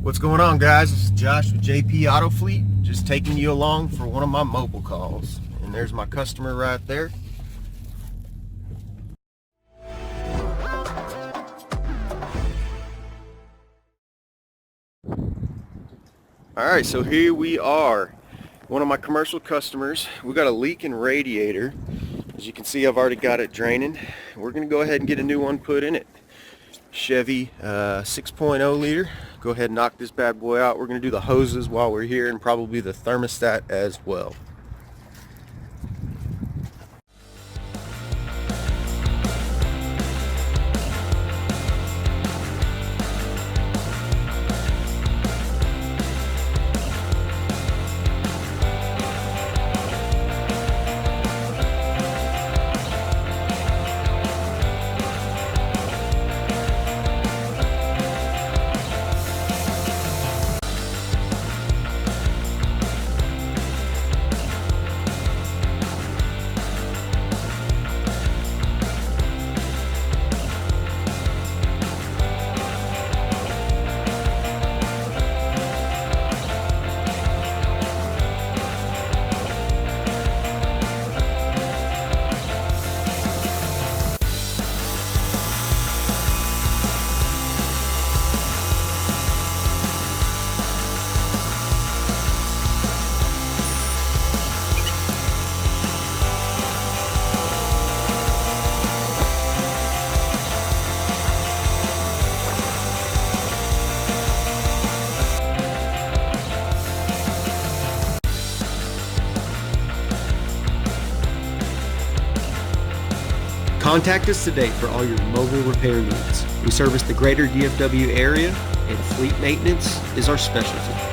What's going on, guys? This is Josh with JP Auto Fleet, just taking you along for one of my mobile calls. And there's my customer right there. Alright, so here we are. One of my commercial customers. We got a leak in radiator. As you can see, I've already got it draining. We're going to go ahead and get a new one put in it. Chevy 6.0 liter. Go ahead and knock this bad boy out. We're going to do the hoses while we're here and probably the thermostat as well. Contact us today for all your mobile repair needs. We service the greater DFW area, and fleet maintenance is our specialty.